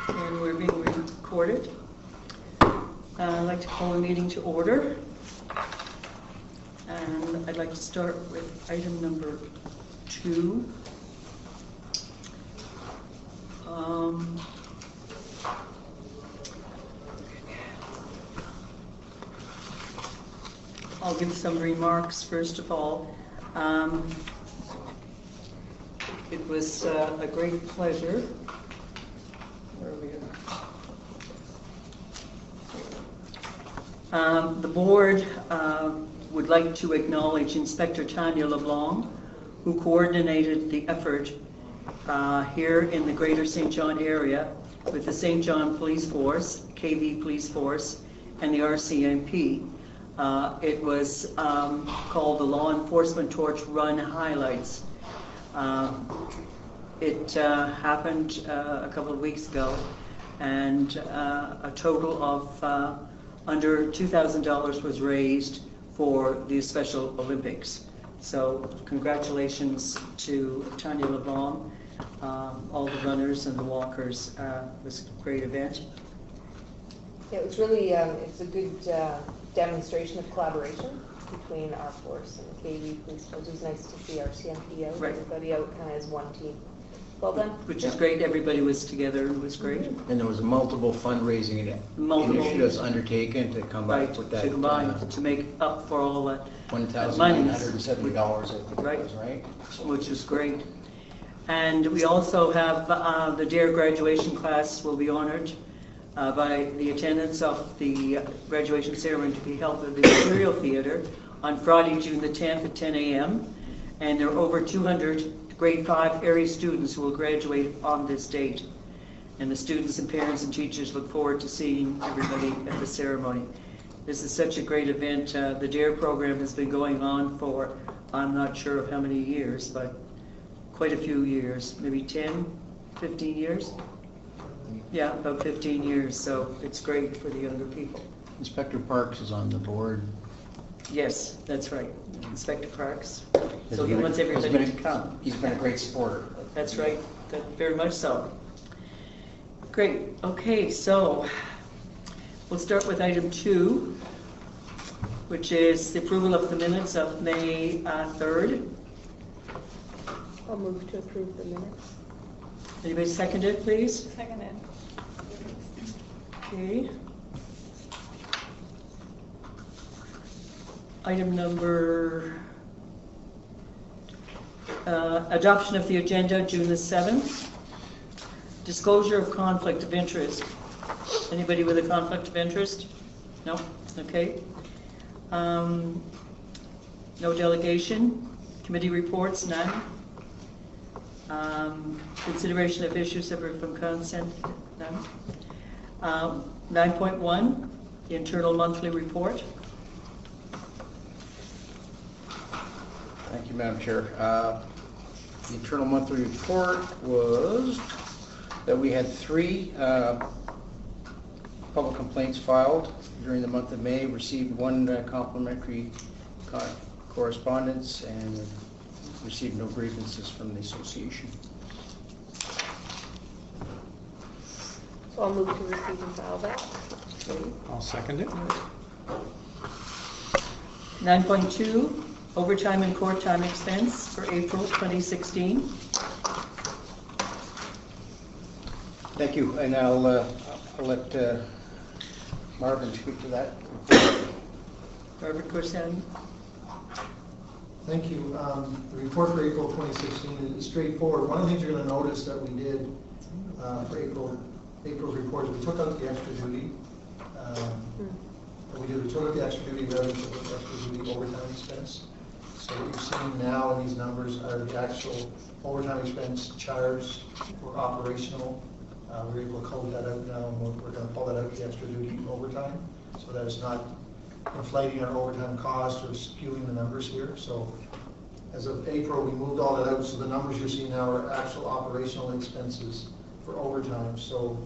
And we're being recorded. I'd like to call the meeting to order. And I'd like to start with item number 2. I'll give some remarks first of all. It was a great pleasure. Where are we at? The board would like to acknowledge Inspector Tanya LeBlanc, who coordinated the effort here in the Greater St. John area with the St. John Police Force, KV Police Force, and the RCMP. It was called the Law Enforcement Torch Run Highlights. It happened a couple of weeks ago, and a total of under $2,000 was raised for the Special Olympics. So congratulations to Tanya LeBlanc, all the runners and the walkers. It was a great event. Yeah, it was really, it's a good demonstration of collaboration between our force and the KV police force. It was nice to see our CMP out, right. Everybody out kind of as one team. Well done. Which is great. Everybody was together. It was great. And there was multiple fundraising initiatives undertaken to come up with that. To combine, to make up for all that $1,970, I think right. It was, right? So, which is great. And we also have the DARE graduation class will be honored by the attendance of the graduation ceremony to be held at the Imperial Theatre on Friday, June the 10th at 10 a.m. And there are over 200 grade 5 area students who will graduate on this date. And the students and parents and teachers look forward to seeing everybody at the ceremony. This is such a great event. The DARE program has been going on for, I'm not sure of how many years, but quite a few years, maybe 10, 15 years? Yeah, about 15 years, so it's great for the younger people. Inspector Parks is on the board. Yes, that's right, Inspector Parks. So he wants everybody to come. He's been a great supporter. That's right, very much so. Great, okay, so we'll start with item 2, which is the approval of the minutes of May 3rd. I'll move to approve the minutes. Anybody second it, please? Seconded. Okay. Item number, adoption of the agenda, June the 7th. Disclosure of conflict of interest. Anybody with a conflict of interest? No? Okay. No delegation. Committee reports, none. Consideration of issues separate from consent, none. 9.1, the internal monthly report. Thank you, Madam Chair. The internal monthly report was that we had 3 public complaints filed during the month of May, received 1 complimentary correspondence, and received no grievances from the association. So I'll move to receive and file that. Okay. I'll second it. 9.2, overtime and court time expense for April 2016. Thank you, and I'll let Marvin speak to that. Robert Corsan. Thank you. The report for April 2016 is straightforward. One of the things you're going to notice that we did for April's report is we took out the extra duty. We took out the extra duty revenue, took out the extra duty overtime expense. So what you're seeing now in these numbers are the actual overtime expense charged for operational. We're able to code that out now, and we're going to pull that out the extra duty overtime, so that it's not inflating our overtime cost or skewing the numbers here. So as of April, we moved all that out, so the numbers you're seeing now are actual operational expenses for overtime. So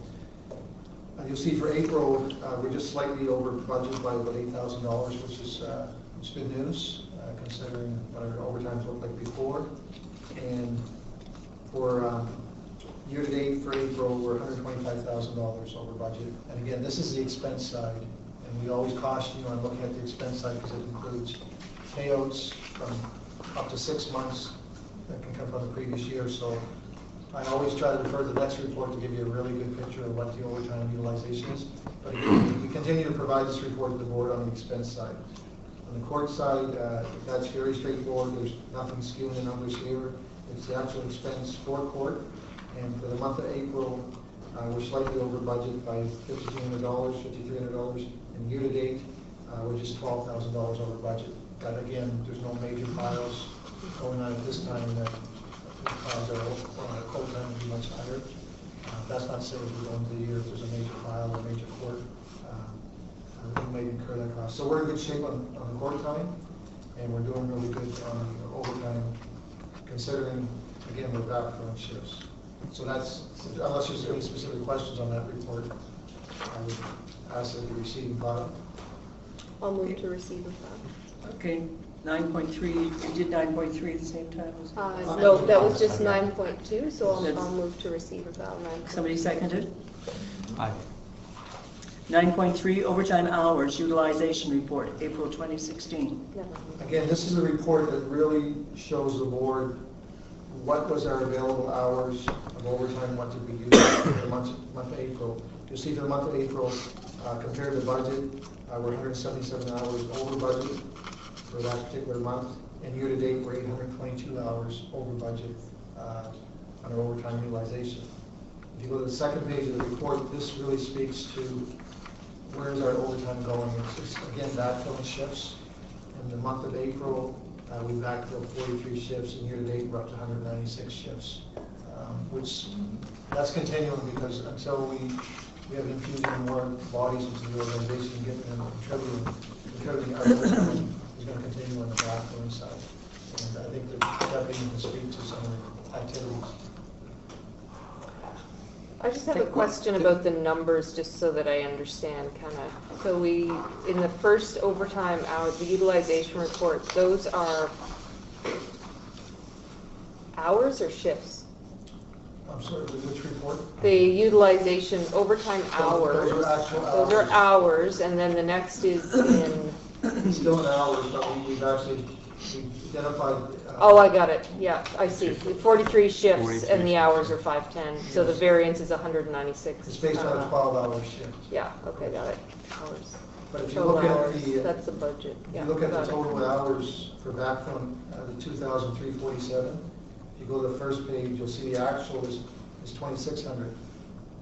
you'll see for April, we're just slightly over budget by about $8,000, which is good news, considering what our overtimes looked like before. And for Year-to-date for April, we're $125,000 over budget. And again, this is the expense side. And we always caution you on looking at the expense side because it includes payouts from up to 6 months that can come from the previous year. So I always try to refer to the next report to give you a really good picture of what the overtime utilization is. But again, we continue to provide this report to the board on the expense side. On the court side, that's very straightforward. There's nothing skewing the numbers here. It's the actual expense for court. And for the month of April, we're slightly over budget by $5,300. And year-to-date, we're just $12,000 over budget. But again, there's no major files going on at this time that cause our court time to be much higher. That's not saying we go into the year if there's a major file or a major court, we may incur that cost. So we're in good shape on the court time, and we're doing really good on the overtime, considering, again, we're back from shifts. So that's, unless there's any specific questions on that report, I would ask that you receive and file. I'll move to receive and file. Okay, 9.3, you did 9.3 at the same time? No, that was just 9.2, so I'll move to receive and file 9.2. Somebody seconded? Aye. 9.3, overtime hours utilization report, April 2016. Again, this is a report that really shows the board what was our available hours of overtime, what did we use for the month of April. You'll see for the month of April, compared to budget, we're 177 hours over budget for that particular month, and year-to-date, we're 822 hours over budget on our overtime utilization. If you go to the second page of the report, this really speaks to where's our overtime going. It's just, again, backfilling shifts. In the month of April, we backfilled 43 shifts, and year-to-date, we're up to 196 shifts, which that's continuing because until we have infusing more bodies into the organization, getting them contributing, our overtime is going to continue on the backfilling side. And I think that Deputy can speak to some of the activities. I just have a question about the numbers, just so that I understand kind of. So we, in the first overtime hours, the utilization report, those are hours or shifts? I'm sorry, which report? The utilization overtime hours. Those are actual hours. Those are hours, and then the next is in. Still in hours, but we've actually identified. Oh, I got it. Yeah, I see. 43 shifts, and the hours are 510. So the variance is 196. It's based on a 12-hour shift. Yeah. Okay, got it. Hours. But if you Total look hours. at the, That's the budget. if Yeah. you look at the got it. total hours for backfilling, the 2,347. If you go to the first page, you'll see the actual is 2,600.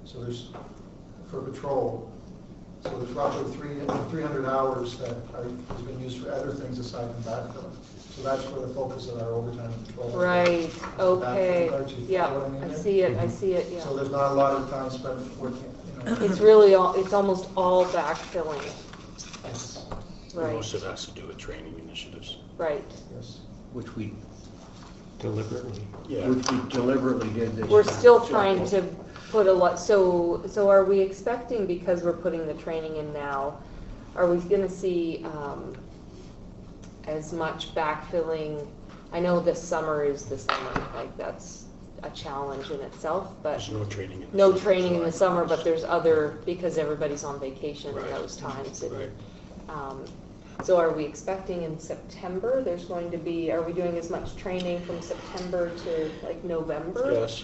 So there's for patrol. So there's roughly 300 hours that has been used for other things aside from backfilling. So that's where the focus of our overtime control. Right. Okay. Yeah, Follow what I mean I there? see it. I see it. Yeah. So there's not a lot of time spent working, It's really all. It's almost all backfilling. Yes. Right. Most of it has to do with training initiatives. Right. Yes. Which we Deliberately. did this. We're year. still trying to put a lot. So are we expecting, because we're putting the training in now, are we going to see as much backfilling? I know this summer is the summer. Like that's a challenge in itself, but There's no training in the no summer. training in the summer. But there's other, because everybody's on vacation Right. in those times. And, Right. so are we expecting in September there's going to be, are we doing as much training from September to like November? Yes,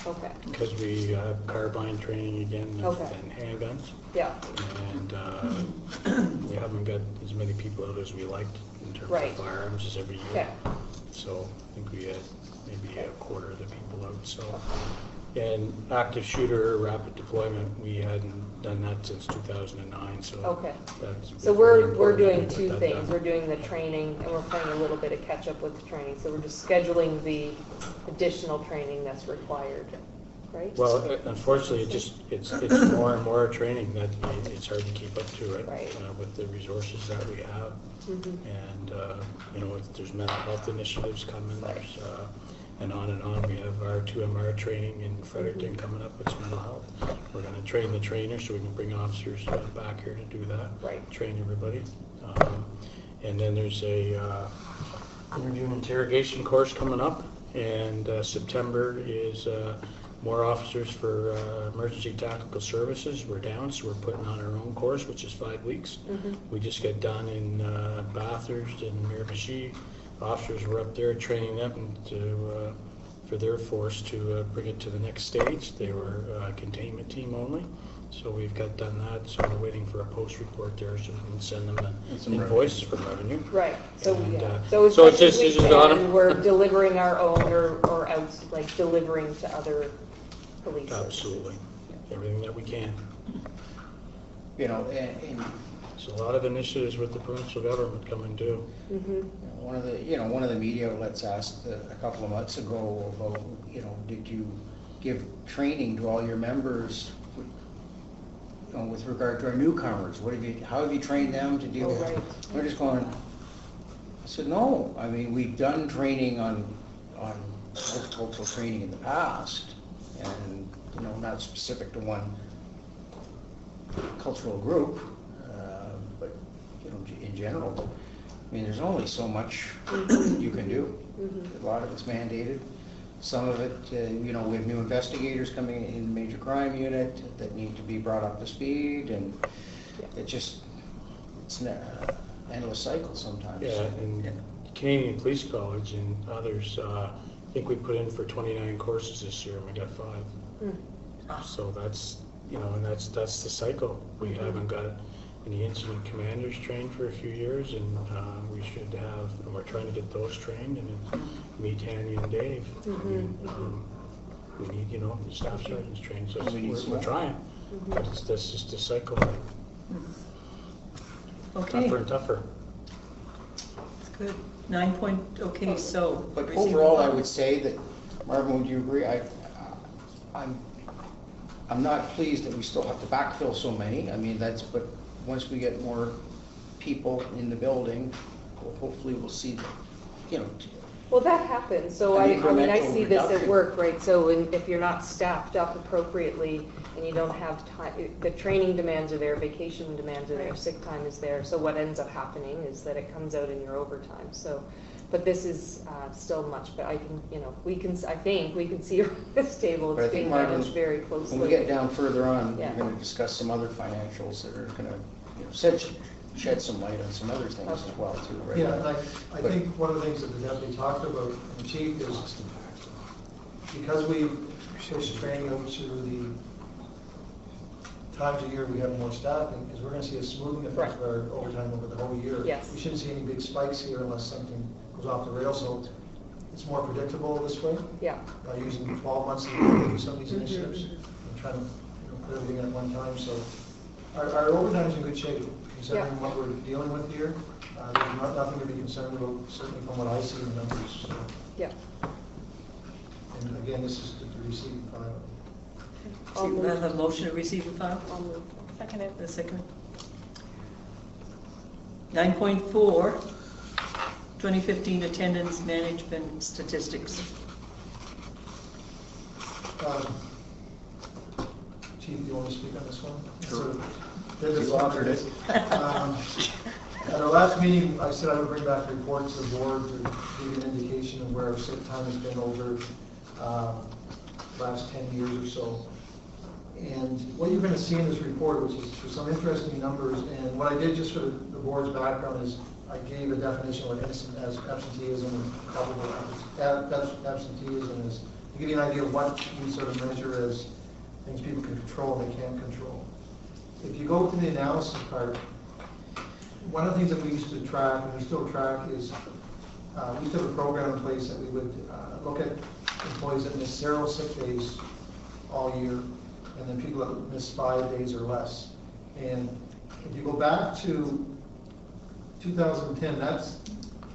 Okay, because we have carbine training again and Okay. and handguns. yeah, And we haven't got as many people out as we liked in terms Right. of firearms as every year. okay, So I think we had maybe a quarter of the people out, so. And active shooter, rapid deployment, we hadn't done that since 2009, so. okay. that's So very we're important doing to two put that things. done. We're doing the training and we're playing a little bit of catch up with the training. So we're just scheduling the additional training that's required, right? Well, unfortunately, it's more and more training that it's hard to keep up to, right? Right. With the resources that we have. Mhm. And, there's mental health initiatives coming, there's, and on. We have our 2MR training in Fredericton coming up, it's mental health. We're gonna train the trainers so we can bring officers back here to do that. Right. Train everybody. And then there's a interview and interrogation course coming up, and September is More officers for emergency tactical services. We're down, so we're putting on our own course, which is 5 weeks. We just got done in Bathurst and Miramichi. Officers were up there training them to for their force to bring it to the next stage. They were a containment team only. So we've got done that, so we're waiting for a post report there so we can send them the invoices from revenue. Right, so And, yeah, so so it's as just- we it's just on can, them. we're delivering our own or out, like delivering to other police. Absolutely. Everything that we can. You know, and So a lot of initiatives with the provincial government coming due. one of the media outlets asked a couple of months ago about, did you give training to all your members with regard to our newcomers? How have you trained them to deal with? Right. We're just going, I said, no. I mean, we've done training on multicultural training in the past, and not specific to one cultural group, but in general. I mean, there's only so much you can do. A lot of it's mandated. Some of it, we have new investigators coming in the major crime unit that need to be brought up to speed, and it's an endless cycle sometimes. Yeah, and Canadian Police College and others, I think we put in for 29 courses this year and we got 5. So that's, and that's the cycle. We haven't got any incident commanders trained for a few years, and we should have, and we're trying to get those trained, and then me, Tammy, and Dave. We need, the staff sergeants trained, so we're trying. But that's just a cycle. Okay, Tougher and tougher. good. 9 point, okay, so. But receiving overall, I funds. would say that, Marvin, would you agree? I'm not pleased that we still have to backfill so many. I mean, but once we get more people in the building, hopefully we'll see, Well, that happens, so An I mean, I incremental see this at reduction. work, right? So if you're not staffed up appropriately and you don't have time, the training demands are there, vacation demands are there, sick time is there. So what ends up happening is that it comes out in your overtime. So, but this is still much, but I think we can see around this table, But I it's think, being Marvin, managed very closely. when we get down further on, Yeah. we're going to discuss some other financials that are going to, shed some light on some other things as well, too, right? Yeah, and I think one of the things that the deputy talked about, and the chief, is because we push training out to the times of year we have more staffing, is we're going to see a smoothing effect of our overtime over the whole year. Yes. We shouldn't see any big spikes here unless something goes off the rails, so it's more predictable this way, Yeah, by using 12 months to do some of these initiatives, and trying to put everything at one time, so our overtime is in good shape, considering what we're dealing with here. There's nothing to be concerned about, certainly from what I see in the numbers. So. yeah. And again, this is to receive file. So you have a motion to receive and file? I'll move. Second it. A second. 9.4, 2015 attendance management statistics. Chief, do you want to speak on this one? Sure. You offered it. At our last meeting, I said I would bring back reports to the board to give you an indication of where our sick time has been over last 10 years or so. And what you're going to see in this report, which is some interesting numbers, and what I did just for the board's background is I gave a definition of what innocent as absenteeism and probable absenteeism is, to give you an idea of what we sort of measure as things people can control and they can't control. If you go to the analysis part, one of the things that we used to track, and we still track, is we used to have a program in place that we would look at employees that miss 0 sick days all year, and then people that miss 5 days or less. And if you go back to 2010, that's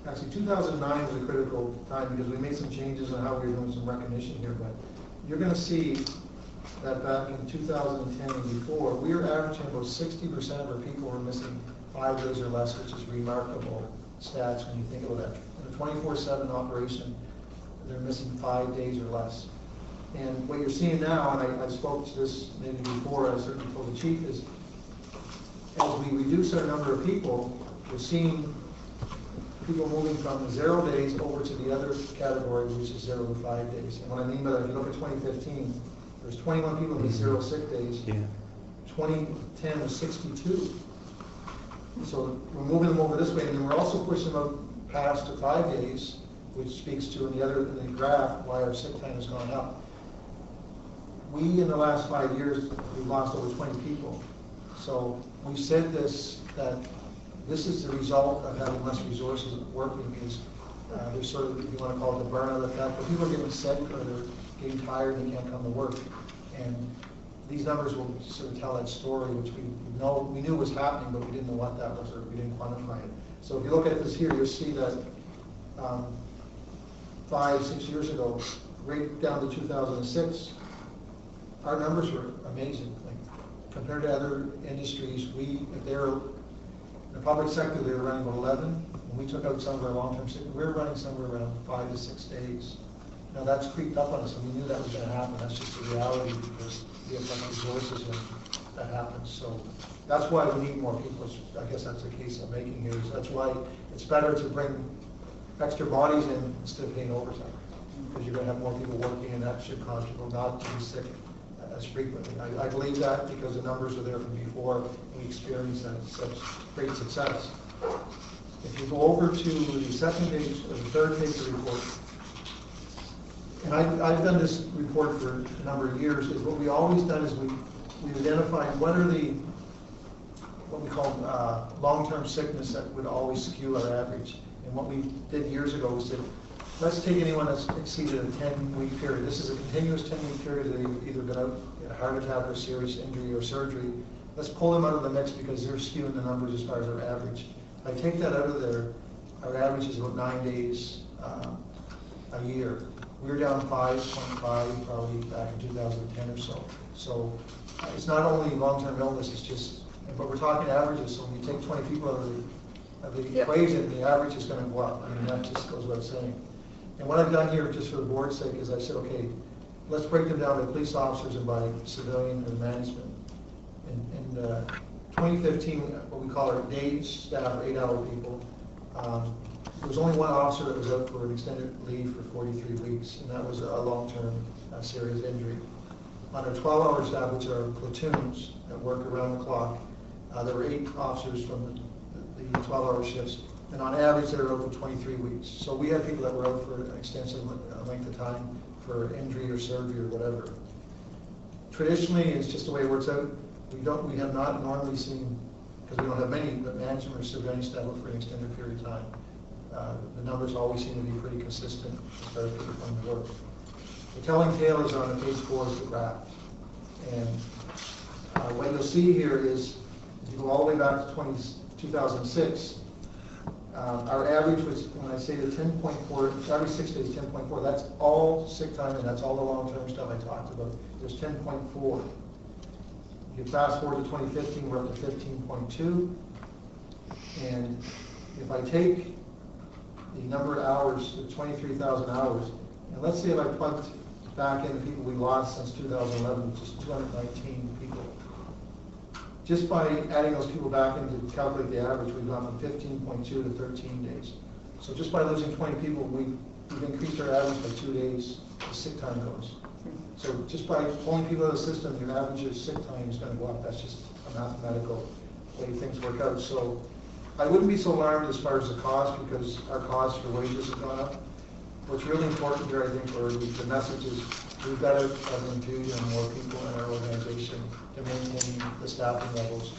actually 2009 was a critical time because we made some changes on how we were doing some recognition here. But you're going to see that back in 2010 and before, we were averaging about 60% of our people were missing 5 days or less, which is remarkable stats when you think about that. In a 24/7 operation, they're missing 5 days or less. And what you're seeing now, and I spoke to this maybe before, I certainly told the chief, is as we reduce our number of people, we're seeing people moving from 0 days over to the other category, which is 0 to 5 days. And what I mean by that, if you look at 2015, There's 21 people with 0 sick days. Yeah. 2010 was 62. So we're moving them over this way, and then we're also pushing them out past to 5 days, which speaks to in the graph why our sick time has gone up. We, in the last 5 years, we've lost over 20 people. So we've said this, that this is the result of having less resources working. Is there's sort of, if you want to call it the burnout effect, but people are getting sick or they're getting tired and they can't come to work. And these numbers will sort of tell that story, which we knew was happening, but we didn't know what that was, or we didn't quantify it. So if you look at this here, you'll see that 5-6 years ago, right down to 2006, our numbers were amazing. Like, compared to other industries, if they were in the public sector, they were running about 11. When we took out some of our long-term sick, we were running somewhere around 5 to 6 days. Now that's creeped up on us, and we knew that was going to happen. That's just the reality, because we have less resources when that happens. So that's why we need more people. I guess that's the case I'm making here. So that's why it's better to bring extra bodies in instead of paying overtime, because you're going to have more people working, and that should cause people not to be sick as frequently. I believe that because the numbers are there from before, and we experienced that such great success. If you go over to the second page, or the third page of the report, and I've done this report for a number of years, is what we always done is we identified what are what we call long-term sickness that would always skew our average. And what we did years ago was said, let's take anyone that's exceeded a 10-week period. This is a continuous 10-week period that they've either been out in a heart attack or serious injury or surgery. Let's pull them out of the mix because they're skewing the numbers as far as our average. If I take that out of there, our average is about 9 days a year. We were down 5.5 probably back in 2010 or so. So it's not only long-term illness, it's just, but we're talking averages. So when you take 20 people out of the equation, the average is going to go up. I mean, that just goes without saying. And what I've done here, just for the board's sake, is I said, okay, let's break them down by police officers and by civilian and management. In 2015, what we call our day staff, 8-hour people, there was only one officer that was out for an extended leave for 43 weeks, and that was a long-term serious injury. On our 12-hour staff, which are platoons that work around the clock, there were 8 officers from the 12-hour shifts, and on average they were out for 23 weeks. So we had people that were out for an extensive length of time for injury or surgery or whatever. Traditionally, it's just the way it works out. We have not normally seen, because we don't have many, but management or civilian staff out for an extended period of time. The numbers always seem to be pretty consistent as far as people coming to work. The telling tale is on page 4 of the graph. And what you'll see here is, if you go all the way back to 2006, our average was, when I say the 10.4, every 6 days 10.4, that's all sick time and that's all the long-term stuff I talked about. There's 10.4. You fast forward to 2015, we're up to 15.2. And if I take the number of hours, the 23,000 hours, and let's say if I plugged back in the people we lost since 2011, which is 219 people. Just by adding those people back in to calculate the average, we've gone from 15.2 to 13 days. So just by losing 20 people, we've increased our average by 2 days as sick time goes. So just by pulling people out of the system, your average of sick time is going to go up. That's just a mathematical way things work out. So I wouldn't be so alarmed as far as the cost, because our costs for wages have gone up. What's really important here, I think, for the message is we've got to have an infusion of more people in our organization to maintain the staffing levels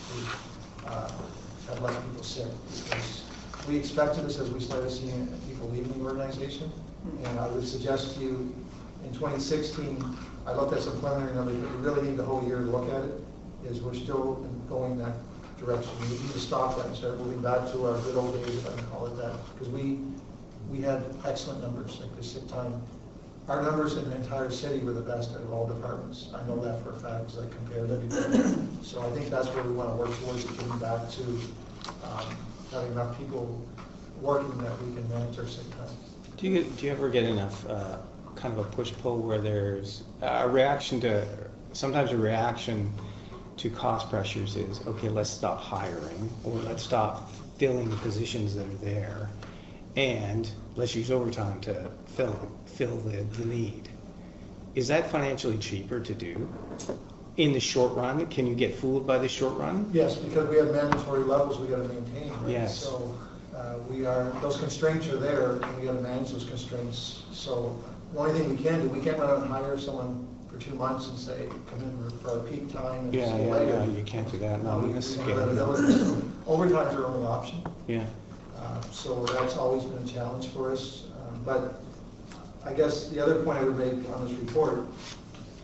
to have less people sick. Because we expected this as we started seeing people leaving the organization. And I would suggest to you, in 2016, I looked at some preliminary numbers, but we really need the whole year to look at it, is we're still going that direction. We need to stop that and start moving back to our good old days, if I can call it that, because we had excellent numbers, like the sick time. Our numbers in the entire city were the best out of all departments. I know that for a fact, because I compared everything. So I think that's where we want to work towards, getting back to having enough people working that we can manage our sick time. Do you ever get enough kind of a push-pull where there's a reaction to, sometimes a reaction to cost pressures is, okay, let's stop hiring, or let's stop filling the positions that are there, and let's use overtime to fill the need. is that financially cheaper to do? In the short run, can you get fooled by the short run? Yes, because we have mandatory levels we gotta maintain, right? Yes. So, those constraints are there, and we gotta manage those constraints. So, the only thing we can do, we can't run out and hire someone for 2 months and say, come in for our peak time and see you later. You can't do that, No, not we on don't this have scale. that ability. So overtime's our only option. Yeah, So that's always been a challenge for us. But I guess the other point I would make on this report,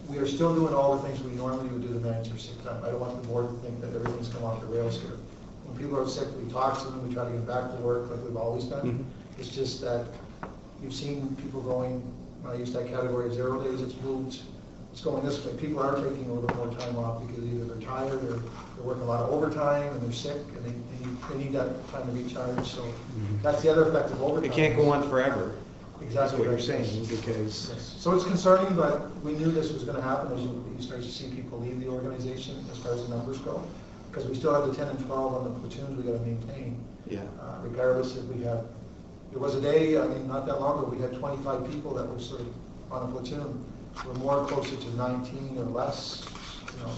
we are still doing all the things we normally would do to manage our sick time. I don't want the board to think that everything's come off the rails here. When people are sick, we talk to them, we try to get back to work like we've always done. Mhm. It's just that you've seen people going, when I use that category of 0 days, it's moved, it's going this way. People are taking a little bit more time off because either they're tired or they're working a lot of overtime and they're sick and they need that time to recharge. So that's the other effect of overtime. it can't go on forever. That's Exactly what you're right. saying, because Yes. So it's concerning, but we knew this was going to happen as you start to see people leave the organization as far as the numbers go. Because we still have the 10 and 12 on the platoons we got to maintain. yeah, Regardless if we have, there was a day, I mean, not that long ago, we had 25 people that were sort of on a platoon. We're more closer to 19 or less. You know,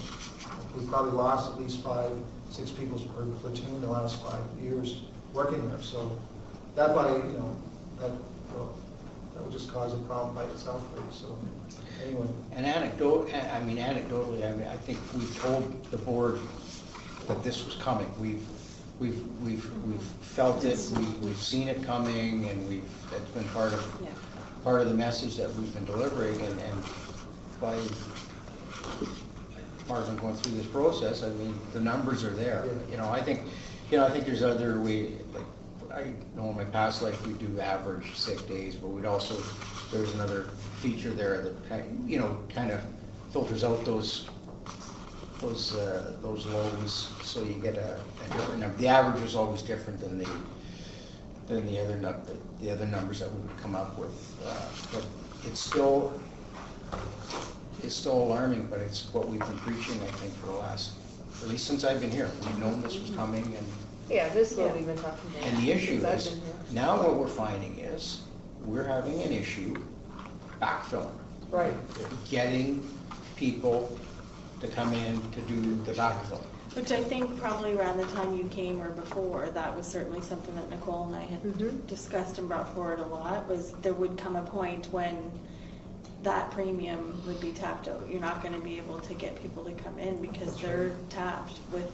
we probably lost at least 5, 6 people per platoon in the last 5 years working there. So that would just cause a problem by itself. Right? So anyway. and anecdotally, I think we've told the board that this was coming. We've felt it, we've seen it coming, and that's been part of the message that we've been delivering, and by Marvin going through this process, I mean, the numbers are there. I think there's other like, I know in my past life we do average sick days, but there's another feature there that kind of filters out those lows, so you get a different number. The average is always different than the other numbers that we would come up with, but it's still alarming. But it's what we've been preaching, I think, for the last, at least since I've been here. We've known this was coming, and Yeah, this is what we've been talking about. the issue since I've is been here. now what we're finding is we're having an issue backfilling, Right. getting people to come in to do the backfill. Which I think probably around the time you came or before, that was certainly something that Nicole and I had Mhm. discussed and brought forward a lot, was there would come a point when that premium would be tapped out. You're not going to be able to get people to come in because they're tapped with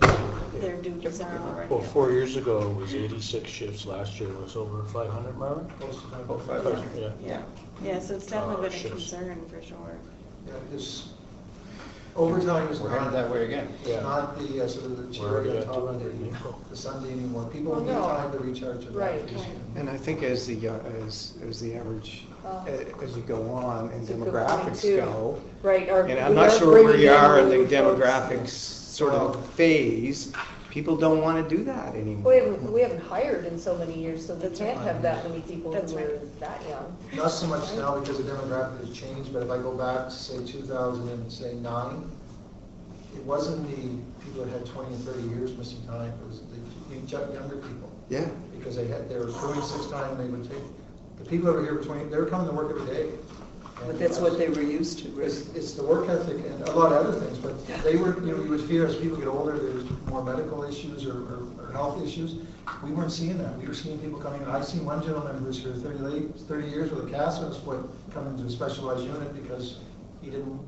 their duties are already. Well, 4 years ago, it was 86 shifts. Last year, it was over 500, Marvin? Close to that. About 500. Yeah, yeah, so it's definitely been a Shifts. concern for sure. Yeah, because overtime is We're headed not, that way again. it's not the sort of the We're cherry already on at top of 200 in April. the sundae anymore. People Well, need no. time to recharge their Right. batteries. And I think as the average, Oh. as we go on and That's a good point, demographics too. go, Right. and I'm not sure where we are in the demographics sort of phase, people don't want to do that anymore. We haven't hired in so many years, so we That's can't right. have that many people That's who are right. that young. Not so much now because the demographic has changed, but if I go back to say 2009, it wasn't the people that had 20 and 30 years missing time, it was the younger people. Yeah. Because they were accruing 6 time, they would take, the people that were here for 20, they were coming to work every day. But that's what they were used to, right? It's the work ethic and a lot of other things, but they were, you would fear as people get older, there's more medical issues or health issues. We weren't seeing that. We were seeing people coming in. I seen one gentleman who was here 30 years with a cast on his foot coming to a specialized unit because he didn't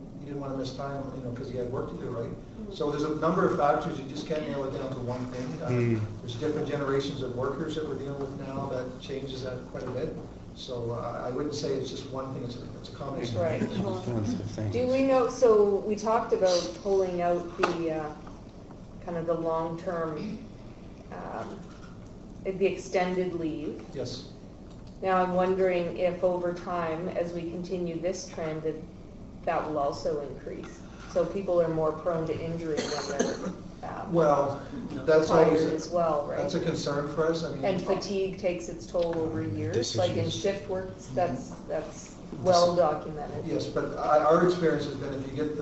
want to miss time, because he had work to do, right? So there's a number of factors. You just can't nail it down to one thing. There's different generations of workers that we're dealing with now that changes that quite a bit. So I wouldn't say it's just one thing. It's a combination. Right. Things. Do we know, so we talked about pulling out the, kind of the long-term, the extended leave. Yes. Now I'm wondering if over time, as we continue this trend, that will also increase. So people are more prone to injury when they're Well, that's always, tired as well, right? that's a concern for us. I mean, And fatigue takes its toll over years, like in Decisions. shift work, that's well documented. yes, but our experience has been if you get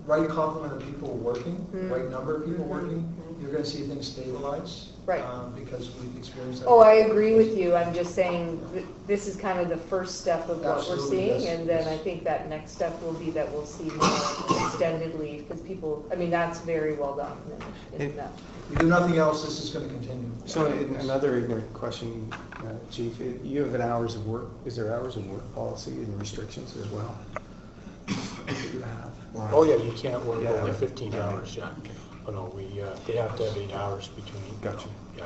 right complement of people working, right number of people working, you're going to see things stabilize. Right. Because we've experienced that. Oh, I agree with you. I'm just saying this is kind of the first step of what we're Absolutely, seeing. yes, And then yes. I think that next step will be that we'll see more extended leave because people, I mean, that's very well documented in that. If we do nothing else, this is going to continue. So another ignorant question, Chief, you have an hours of work, is there hours of work policy and restrictions as well? You have? Oh, yeah, you can't work Yeah. only 15 hours, yeah. Oh, no, they have to have 8 hours between. Gotcha. Yeah.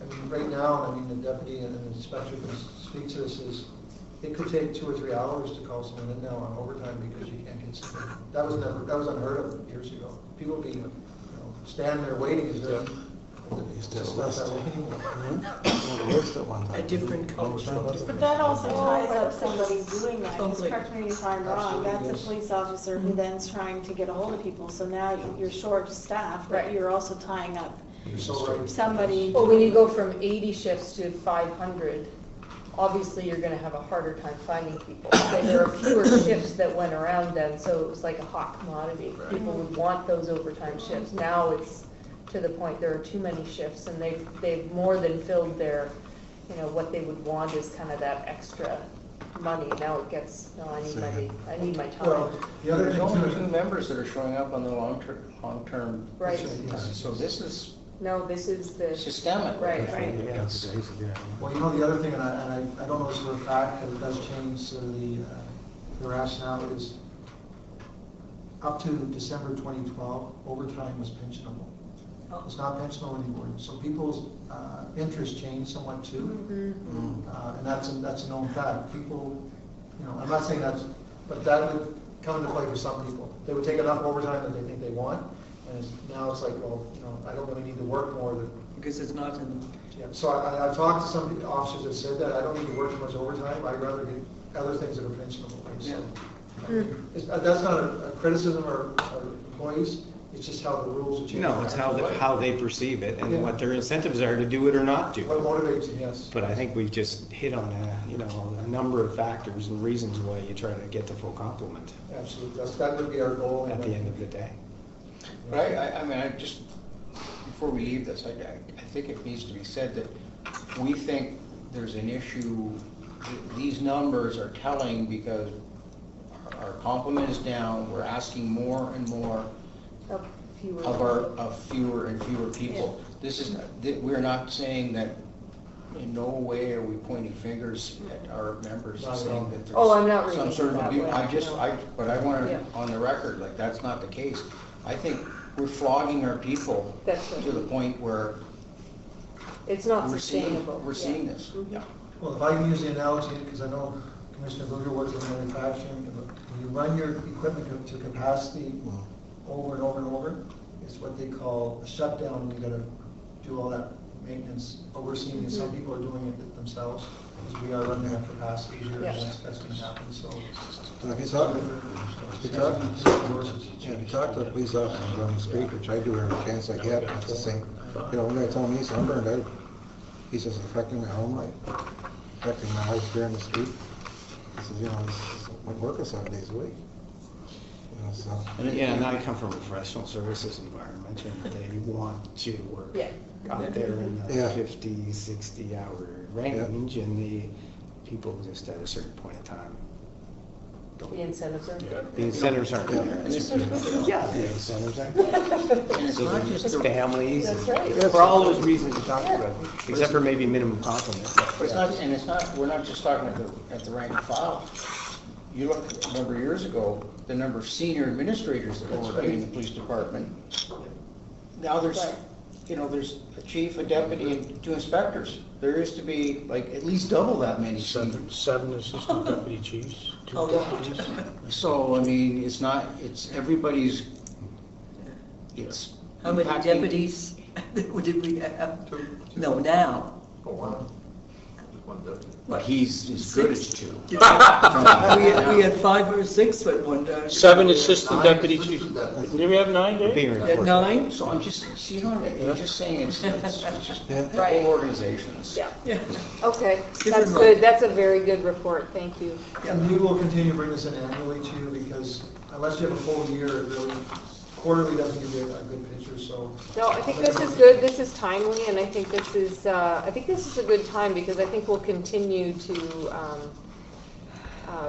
I mean, right now, I mean, the deputy and the inspector can speak to this, is it could take 2 or 3 hours to call someone in now on overtime because you can't get somebody. That was unheard of years ago. People would be, standing there waiting as if it's just not that way anymore. A different culture. But that also ties up somebody doing that, because Totally. correct me if I'm wrong, that's a police officer who then's trying to get a hold of people, so now you're short staffed, but Right. you're also tying up You're so right. somebody. Well, when you go from 80 shifts to 500, obviously you're going to have a harder time finding people. And there are fewer shifts that went around then, so it was like a hot commodity. People would want those overtime shifts. Now it's to the point there are too many shifts, and they've more than filled their, what they would want is kind of that extra money. Now it gets, no, I need my Well, time. the other There's thing only too 2 members that are showing up on the long-term. Right. So this is No, this is the, systemic. right. Yeah, it's a good idea. Well, the other thing, and I don't know this for a fact, because it does change the rationale, is up to December 2012, overtime was pensionable. It's not pensionable anymore. So people's interests change somewhat too. And that's a known fact. People, I'm not saying that's, but that would come into play for some people. They would take enough overtime that they think they want, and now it's like, well, I don't really need to work more than. Because it's not in, Yeah, so I've talked to some officers that said that, I don't need to work too much overtime, I'd rather get other things that are pensionable. Right? So, that's not a criticism of employees, it's just how the rules are changing. No, it's how they perceive it and what their incentives are to do it or not What do. motivates them, yes. But I think we've just hit on a number of factors and reasons why you try to get the full complement Absolutely, that would be our goal. at the end of the day. But I mean, before we leave this, I think it needs to be said that we think there's an issue, these numbers are telling because our complement is down, we're asking more and more of fewer and fewer people. We're not saying that, in no way are we pointing fingers at our members and saying that there's I'm not reading some sort of it that abuse. way, But I want it on the record, like, that's not the case. I think we're flogging our people That's right. to the point where It's not we're sustainable. seeing, we're seeing this. Yeah. Well, if I can use the analogy, because I know Commissioner Booger works in manufacturing, when you run your equipment to capacity over and over and over, it's what they call a shutdown, and you gotta do all that maintenance. What we're seeing is some people are doing it themselves, because we are running at capacity here, and that's gonna happen, so. If you talk to the police officers on the street, which I do every chance I get, it's the same. One guy told me, he said, I'm burned out. He says, it's affecting my home life, affecting my life here in the street. He says, I'm working 7 days a week. So. And I come from a professional services environment, and they want you to work out there in the 50, 60 hour range, and the people just at a certain point in time. The incentives are good. The incentives aren't there. The incentives aren't there. And it's not just It's the, families, That's right. for all those reasons you talked about, except for maybe minimum complement. we're not just talking at the rank and file. You look a number of years ago, the number of senior administrators that were working in the police department. Now there's a chief, a deputy, and 2 inspectors. There used to be like at least double that many. 7 assistant deputy chiefs, 2 Oh, yeah. deputies. So, I mean, it's everybody's, it's. how many impacting- deputies did we have? No, now. But he's as good as 2. We had 5 or 6 at one time. 7 assistant deputy chiefs. Did we have 9, Dave? At 9? So I'm just, you're just saying it's just the Right. whole organizations. Yeah, Yeah. okay, Different that's role. good, that's a very good report, thank you. And we will continue to bring this in annually to you, because unless you have a full year, it really, quarterly doesn't give you a good picture, so. No, I think this is good, this is timely, and I think this is a good time, because I think we'll continue to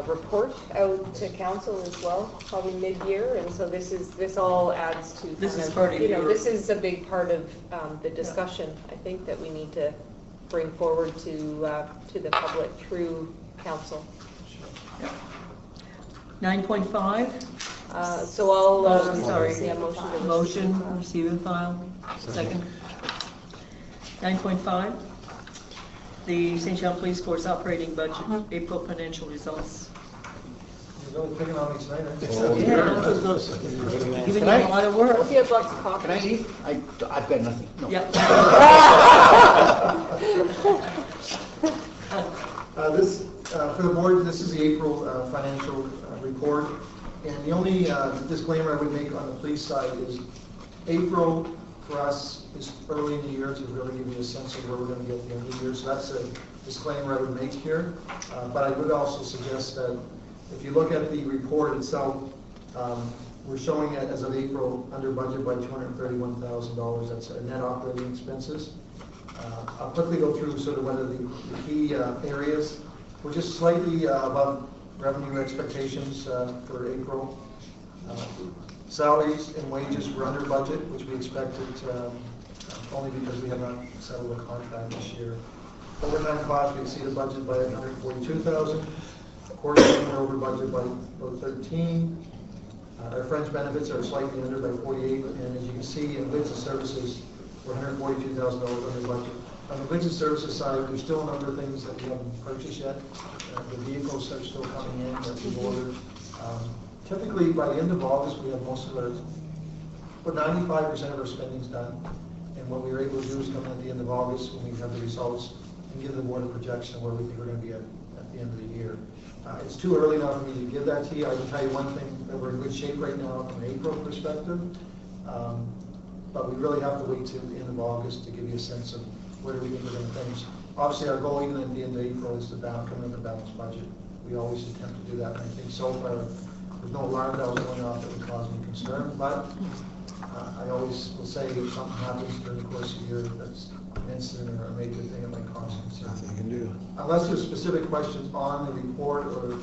report out to council as well, probably mid-year, and so this all adds to This kind is of, part of you know, your- this is a big part of the discussion, I think, that we need to bring forward to the public through council. 9.5, So I'll, sorry. yeah, motion to motion, receive and file. receive and file. Second. 9.5, the St. John Police Force operating budget, April financial results. You're really picking on me tonight, aren't you? Yeah. Giving you a lot of work. Hope you have lots of coffee. Can I leave? I've got nothing. No. Yeah. This, for the board, this is the April financial report, and the only disclaimer I would make on the police side is April for us is early in the year to really give you a sense of where we're going to get at the end of the year, so that's a disclaimer I would make here. But I would also suggest that if you look at the report itself, we're showing it as of April under budget by $231,000. That's our net operating expenses. I'll quickly go through sort of what are the key areas. We're just slightly above revenue expectations for April. Salaries and wages were under budget, which we expected only because we have not settled a contract this year. Overtime costs, we exceeded budget by $142,000. Quarterly, we're over budget by about 13. Our fringe benefits are slightly under by 48, and as you can see in goods and services, we're $142,000 under budget. On the goods and services side, there's still a number of things that we haven't purchased yet. The vehicles are still coming in that we've ordered. Typically, by the end of August, we have most of our, about 95% of our spending's done. And what we were able to do is come in at the end of August when we have the results and give the board a projection of where we think we're going to be at the end of the year. It's too early now for me to give that to you. I can tell you one thing, that we're in good shape right now from an April perspective. But we really have to wait till the end of August to give you a sense of where we think we're going to finish. Obviously, our goal even at the end of April is to come in with a balanced budget. We always attempt to do that, and I think so far there's no alarm bells going off that would cause me concern. But I always will say if something happens during the course of the year that's an incident or a major thing, it might cause concern. Nothing you can do. Unless there's specific questions on the report or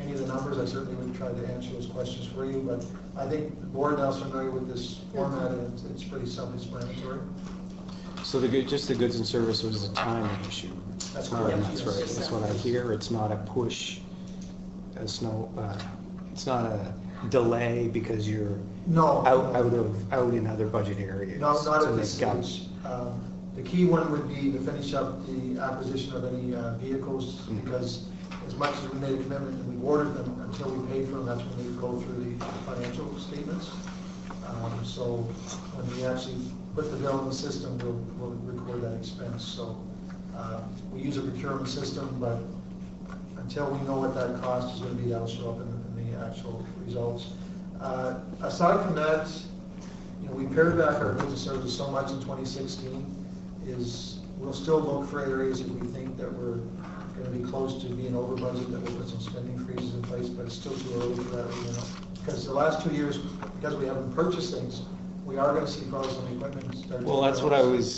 any of the numbers, I certainly would try to answer those questions for you. But I think the board now is familiar with this format, and it's pretty self-explanatory. So the goods and service was a timing issue. That's correct. That's right. That's what I hear. It's not a push. It's not a delay because you're out in other budget areas. No, not So at this they've got- stage. The key one would be to finish up the acquisition of any vehicles, because as much as we made a commitment and we ordered them, until we paid for them, that's when we go through the financial statements. So when we actually put the bill in the system, we'll record that expense. So we use a procurement system, but until we know what that cost is going to be, that'll show up in the actual results. Aside from that, we pared back our goods and services so much in 2016, we'll still look for areas that we think that we're going to be close to being over budget, that we'll put some spending freezes in place, but it's still too early for that, because the last 2 years, because we haven't purchased things, we are going to see probably some equipment start. Well, that's what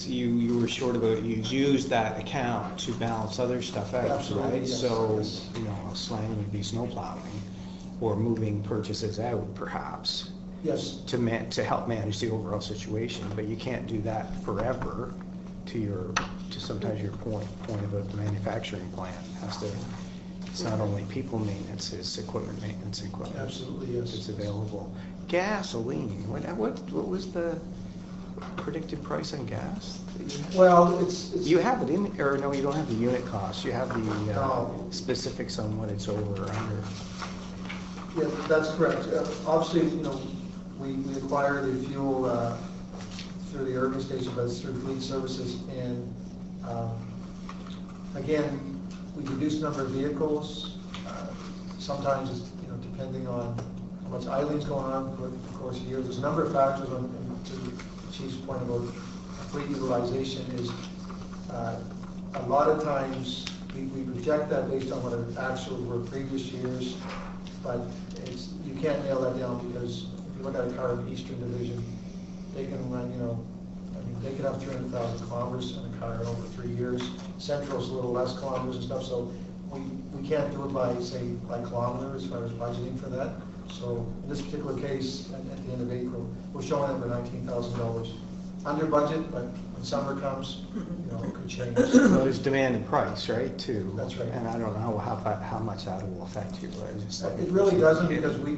you were short about. You use that account to balance other stuff out, Absolutely, right? yes. So, a slang would be snow plowing or moving purchases out, perhaps, Yes. to help manage the overall situation. But you can't do that forever. To sometimes your point about the manufacturing plant it's not only people maintenance, it's equipment maintenance, equipment. Absolutely, yes. It's available. Gasoline, what was the predicted price on gas? Well, it's You have it in, or no, you don't have the unit cost, you have the No. specifics on what it's over or under. Yeah, that's correct. Obviously, we acquire the fuel through the urban station, but it's through fleet services. And again, we reduce the number of vehicles. Sometimes it's, depending on how much idling's going on for the course of the year. There's a number of factors to the Chief's point about fleet utilization is a lot of times we project that based on what our actuals were previous years. but you can't nail that down because if you look at a car in the Eastern Division, they can run, they could have 300,000 kilometers in a car over 3 years. Central's a little less kilometers and stuff, so we can't do it by kilometer as far as budgeting for that. So in this particular case, at the end of April, we're showing it for $19,000 under budget, but when summer comes, it could change. So there's demand and price, right, too? That's right. And I don't know how much that will affect you. It really doesn't because we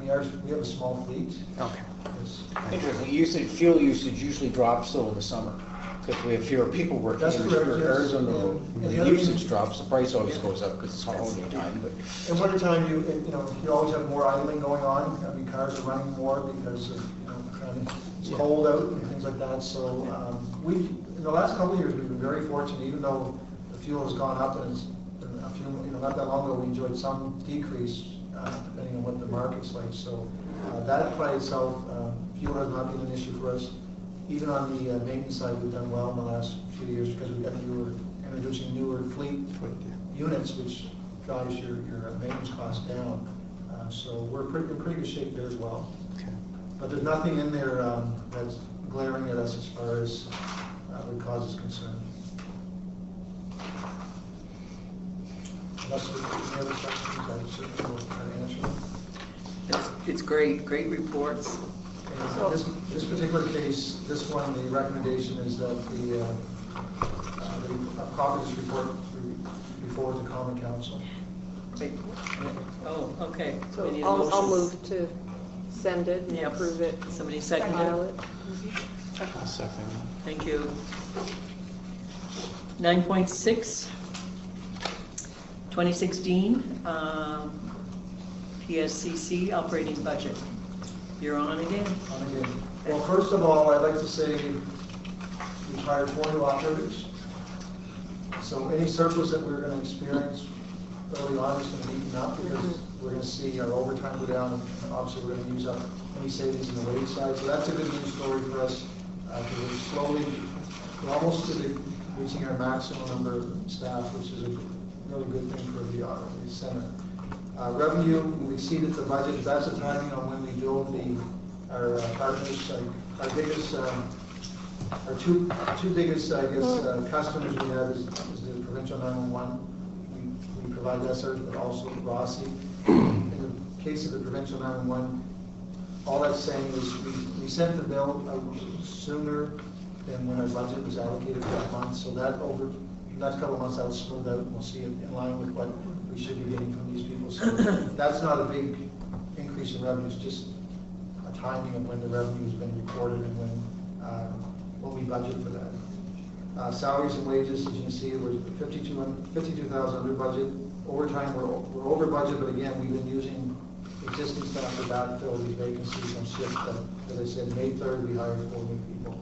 have a small fleet. Okay. Interesting, fuel usage usually drops though in the summer, because we have fewer people working. That's and correct, fewer yes. cars on the road. And The the other usage thing- drops, the price always goes up because it's holiday time, but. In wintertime, you always have more idling going on. I mean, cars are running more because of, it's cold out and things like that. So in the last couple of years, we've been very fortunate, even though the fuel has gone up and it's been a few, not that long ago, we enjoyed some decrease depending on what the market's like. So that by itself, fuel has not been an issue for us. Even on the maintenance side, we've done well in the last few years because we've got introducing newer fleet units, which drives your maintenance costs down. So we're in pretty good shape there as well. Okay. But there's nothing in there that's glaring at us as far as would cause us concern. Unless there's any other questions, I certainly will try to answer them. It's great reports. And this particular case, this one, the recommendation is that the copy of this report be forwarded to Common Council. Wait. Oh, okay. So We need a I'll motion. move to send it and Yep. approve it. Somebody second File it? it. I'll second. Thank you. 9.6, 2016 PSCC operating budget. You're on again. Well, first of all, I'd like to say we hired 4 new operators. So any surplus that we're going to experience early on is going to be eaten up because we're going to see our overtime go down, and obviously we're going to use up any savings in the wage side. So that's a good news story for us. We're almost to reaching our maximum number of staff, which is a really good thing for the center. Revenue, we exceeded the budget. That's the timing on when we build our partners. Our biggest, our two biggest, I guess, customers we have is the provincial 911. We provide that service, but also Rossi. In the case of the provincial 911, all that's saying is we sent the bill sooner than when our budget was allocated for that month. So that over the next couple of months, that'll smooth out, and we'll see it in line with what we should be getting from these people. So that's not a big increase in revenue. It's just a timing of when the revenue has been recorded and when we budget for that. Salaries and wages, as you can see, we're 52,000 under budget. Overtime, we're over budget, but again, we've been using existing staff to backfill these vacancies on shift. As I said, May 3rd, we hired 4 new people.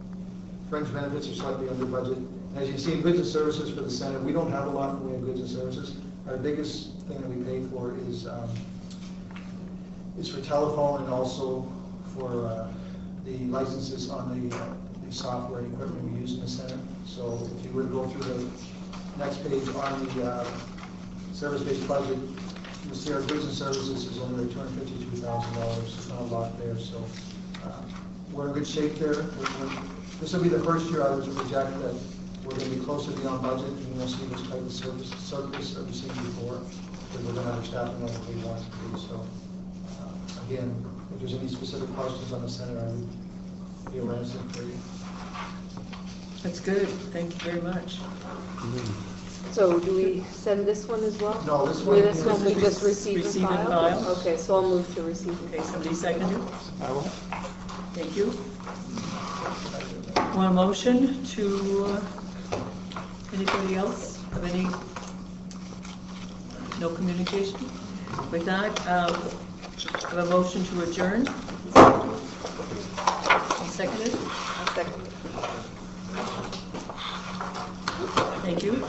Fringe benefits are slightly under budget. And as you can see, goods and services for the center, we don't have a lot in the way of goods and services. Our biggest thing that we pay for is for telephone and also for the licenses on the software and equipment we use in the center. So if you were to go through the next page on the service-based budget, you'll see our goods and services is only $252,000. It's not a lot there, so we're in good shape there. This will be the first year I would project that we're going to be closer beyond budget, and you won't see this type of surplus that we've seen before, because we're going to have our staffing level we want to be. So again, if there's any specific questions on the center, I would be able to answer them for you. That's good. Thank you very much. So do we send this one as well? No, this one- This one we just receive and Receive and file? file. Okay, so I'll move to receive and Okay, file. somebody second it? I will. Thank you. Want a motion to, anybody else have any, no communication? With that, have a motion to adjourn. Seconded? I'll second it. Thank you.